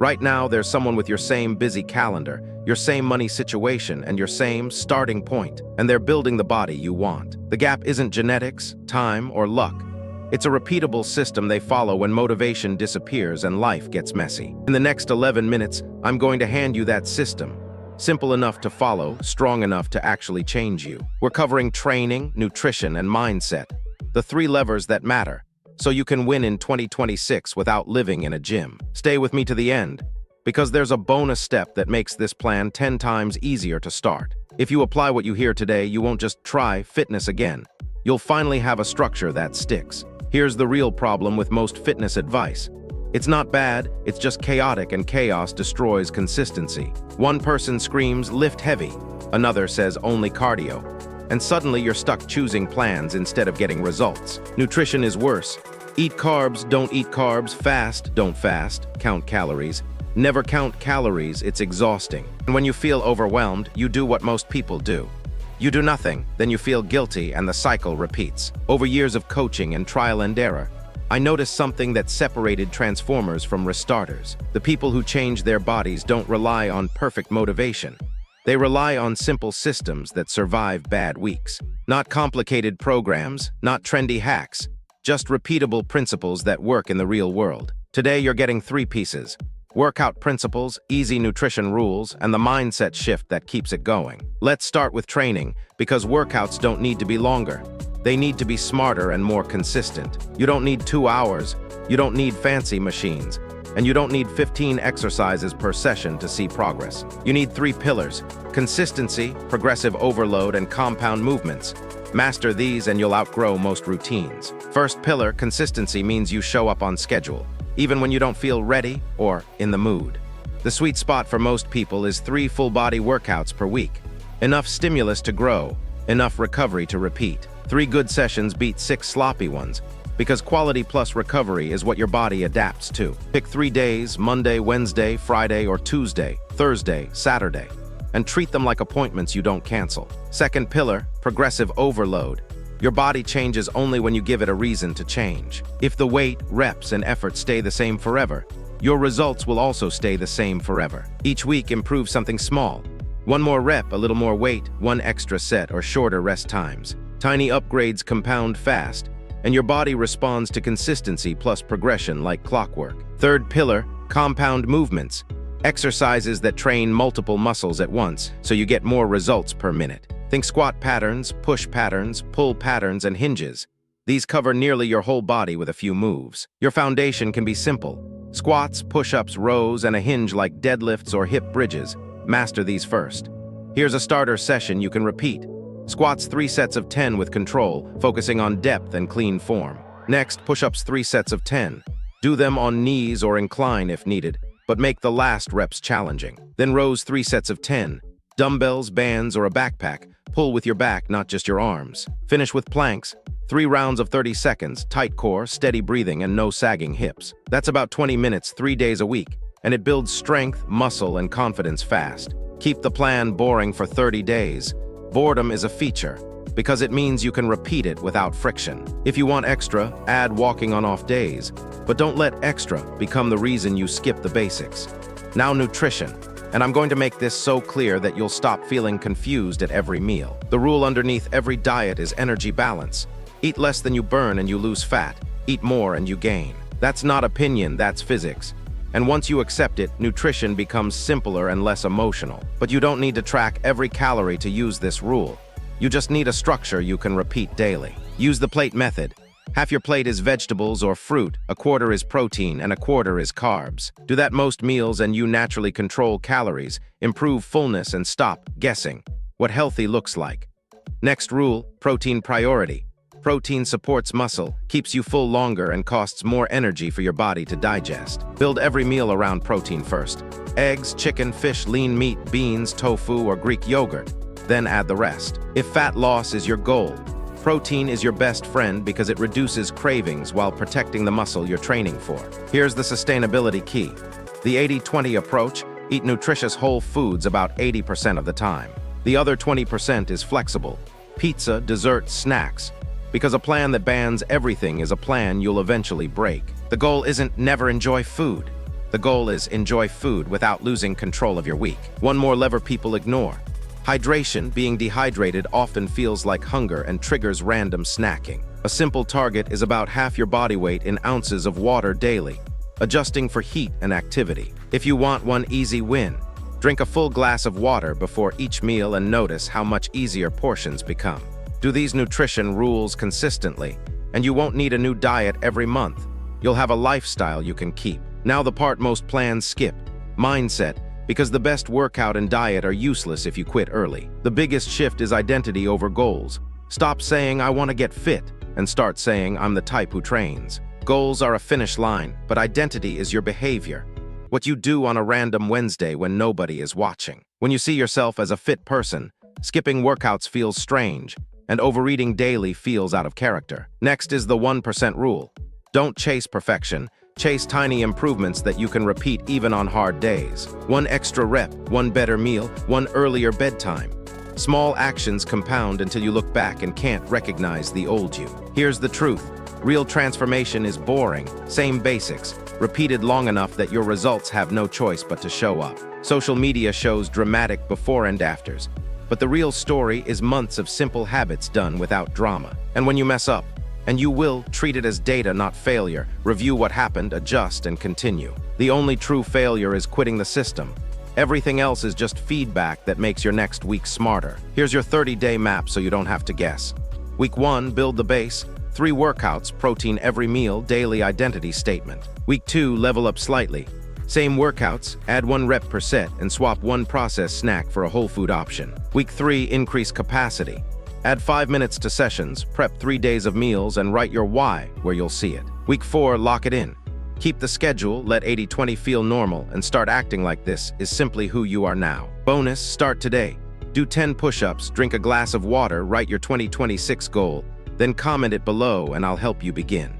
Right now, there's someone with your same busy calendar, your same money situation, and your same starting point, and they're building the body you want. The gap isn't genetics, time, or luck. It's a repeatable system they follow when motivation disappears and life gets messy. In the next 11 minutes, I'm going to hand you that system. Simple enough to follow, strong enough to actually change you. We're covering training, nutrition, and mindset, the three levers that matter, so you can win in 2026 without living in a gym. Stay with me to the end, because there's a bonus step that makes this plan 10 times easier to start. If you apply what you hear today, you won't just try fitness again. You'll finally have a structure that sticks. Here's the real problem with most fitness advice. It's not bad, it's just chaotic, and chaos destroys consistency. One person screams, lift heavy. Another says only cardio. And suddenly you're stuck choosing plans instead of getting results. Nutrition is worse. Eat carbs, don't eat carbs, fast, don't fast, count calories. Never count calories, it's exhausting. And when you feel overwhelmed, you do what most people do. You do nothing, then you feel guilty, and the cycle repeats. Over years of coaching and trial and error, I noticed something that separated transformers from restarters. The people who change their bodies don't rely on perfect motivation. They rely on simple systems that survive bad weeks. Not complicated programs, not trendy hacks, just repeatable principles that work in the real world. Today you're getting 3 pieces: workout principles, easy nutrition rules, and the mindset shift that keeps it going. Let's start with training, because workouts don't need to be longer. They need to be smarter and more consistent. You don't need 2 hours, you don't need fancy machines, and you don't need 15 exercises per session to see progress. You need 3 pillars: consistency, progressive overload, and compound movements. Master these and you'll outgrow most routines. First pillar, consistency, means you show up on schedule, even when you don't feel ready or in the mood. The sweet spot for most people is 3 full-body workouts per week. Enough stimulus to grow, enough recovery to repeat. 3 good sessions beat 6 sloppy ones, because quality plus recovery is what your body adapts to. Pick 3 days: Monday, Wednesday, Friday, or Tuesday, Thursday, Saturday, and treat them like appointments you don't cancel. Second pillar, progressive overload. Your body changes only when you give it a reason to change. If the weight, reps, and effort stay the same forever, your results will also stay the same forever. Each week, improve something small. 1 more rep, a little more weight, 1 extra set, or shorter rest times. Tiny upgrades compound fast, and your body responds to consistency plus progression like clockwork. Third pillar, compound movements. Exercises that train multiple muscles at once, so you get more results per minute. Think squat patterns, push patterns, pull patterns, and hinges. These cover nearly your whole body with a few moves. Your foundation can be simple: squats, push-ups, rows, and a hinge like deadlifts or hip bridges. Master these first. Here's a starter session you can repeat. Squats 3 sets of 10 with control, focusing on depth and clean form. Next, push-ups 3 sets of 10. Do them on knees or incline if needed, but make the last reps challenging. Then rows 3 sets of 10. Dumbbells, bands, or a backpack. Pull with your back, not just your arms. Finish with planks. 3 rounds of 30 seconds, tight core, steady breathing, and no sagging hips. That's about 20 minutes, 3 days a week, and it builds strength, muscle, and confidence fast. Keep the plan boring for 30 days. Boredom is a feature, because it means you can repeat it without friction. If you want extra, add walking on off days, but don't let extra become the reason you skip the basics. Now nutrition, and I'm going to make this so clear that you'll stop feeling confused at every meal. The rule underneath every diet is energy balance. Eat less than you burn and you lose fat. Eat more and you gain. That's not opinion, that's physics. And once you accept it, nutrition becomes simpler and less emotional. But you don't need to track every calorie to use this rule. You just need a structure you can repeat daily. Use the plate method. Half your plate is vegetables or fruit, 1/4 is protein, and 1/4 is carbs. Do that most meals and you naturally control calories, improve fullness, and stop guessing what healthy looks like. Next rule, protein priority. Protein supports muscle, keeps you full longer, and costs more energy for your body to digest. Build every meal around protein first. Eggs, chicken, fish, lean meat, beans, tofu, or Greek yogurt. Then add the rest. If fat loss is your goal, protein is your best friend because it reduces cravings while protecting the muscle you're training for. Here's the sustainability key. The 80-20 approach: eat nutritious whole foods about 80% of the time. The other 20% is flexible. Pizza, dessert, snacks. Because a plan that bans everything is a plan you'll eventually break. The goal isn't never enjoy food. The goal is enjoy food without losing control of your week. One more lever people ignore. Hydration. Being dehydrated often feels like hunger and triggers random snacking. A simple target is about half your body weight in ounces of water daily, adjusting for heat and activity. If you want one easy win, drink a full glass of water before each meal and notice how much easier portions become. Do these nutrition rules consistently, and you won't need a new diet every month. You'll have a lifestyle you can keep. Now the part most plans skip: mindset, because the best workout and diet are useless if you quit early. The biggest shift is identity over goals. Stop saying, "I want to get fit," and start saying, "I'm the type who trains." Goals are a finish line, but identity is your behavior. What you do on a random Wednesday when nobody is watching. When you see yourself as a fit person, skipping workouts feels strange, and overeating daily feels out of character. Next is the 1% rule. Don't chase perfection. Chase tiny improvements that you can repeat even on hard days. One extra rep, one better meal, one earlier bedtime. Small actions compound until you look back and can't recognize the old you. Here's the truth. Real transformation is boring, same basics, repeated long enough that your results have no choice but to show up. Social media shows dramatic before and afters, but the real story is months of simple habits done without drama. And when you mess up, and you will, treat it as data, not failure. Review what happened, adjust, and continue. The only true failure is quitting the system. Everything else is just feedback that makes your next week smarter. Here's your 30-day map so you don't have to guess. Week 1, build the base. 3 workouts, protein every meal, daily identity statement. Week 2, level up slightly. Same workouts, add 1 rep per set, and swap 1 processed snack for a whole food option. Week 3, increase capacity. Add 5 minutes to sessions, prep 3 days of meals, and write your why where you'll see it. Week 4, lock it in. Keep the schedule, let 80-20 feel normal, and start acting like this is simply who you are now. Bonus, start today. Do 10 push-ups, drink a glass of water, write your 2026 goal, then comment it below and I'll help you begin.